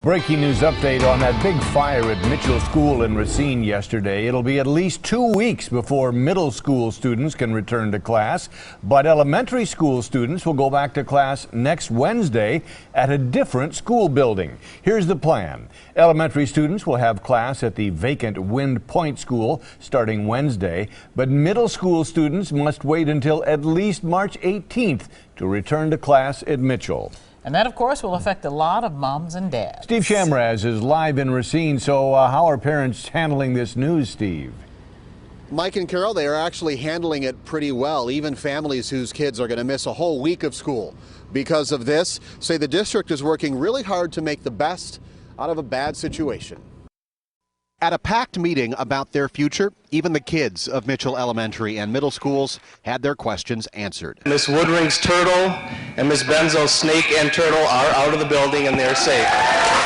Breaking news update on that big fire at Mitchell School in Racine yesterday. It'll be at least 2 weeks before middle school students can return to class, but elementary school students will go back to class next Wednesday at a different school building. Here's the plan. Elementary students will have class at the vacant Wind Point School starting Wednesday, but middle school students must wait until at least March 18th to return to class at Mitchell. And that, of course, will affect a lot of moms and dads. Steve Shamraz is live in Racine. So how are parents handling this news, Steve? Mike and Carol, they are actually handling it pretty well. Even families whose kids are going to miss a whole week of school because of this say the district is working really hard to make the best out of a bad situation. At a packed meeting about their future, even the kids of Mitchell Elementary and middle schools had their questions answered. Miss Woodring's turtle and Miss Benzo's snake and turtle are out of the building and they're safe.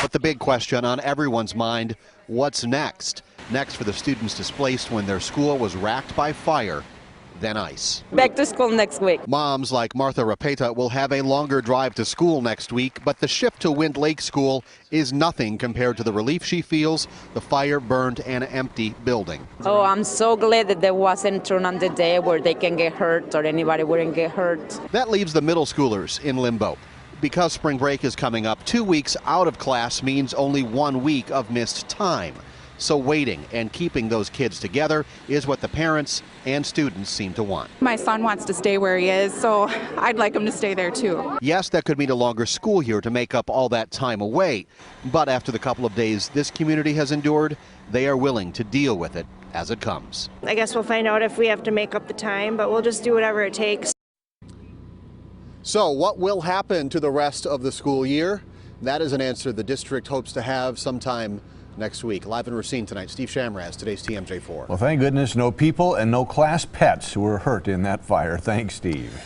But the big question on everyone's mind, what's next? Next for the students displaced when their school was racked by fire, then ice. Back to school next week. Moms like Martha Rapeta will have a longer drive to school next week, but the shift to Wind Lake School is nothing compared to the relief she feels. The fire burned an empty building. Oh, I'm so glad that there wasn't turn on the day where they can get hurt or anybody wouldn't get hurt. That leaves the middle schoolers in limbo. Because spring break is coming up, 2 weeks out of class means only 1 week of missed time. So waiting and keeping those kids together is what the parents and students seem to want. My son wants to stay where he is, so I'd like him to stay there too. Yes, that could mean a longer school year to make up all that time away. But after the couple of days this community has endured, they are willing to deal with it as it comes. I guess we'll find out if we have to make up the time, but we'll just do whatever it takes. So what will happen to the rest of the school year? That is an answer the district hopes to have sometime next week. Live in Racine tonight, Steve Shamraz, today's TMJ4. Well, thank goodness no people and no class pets were hurt in that fire. Thanks, Steve.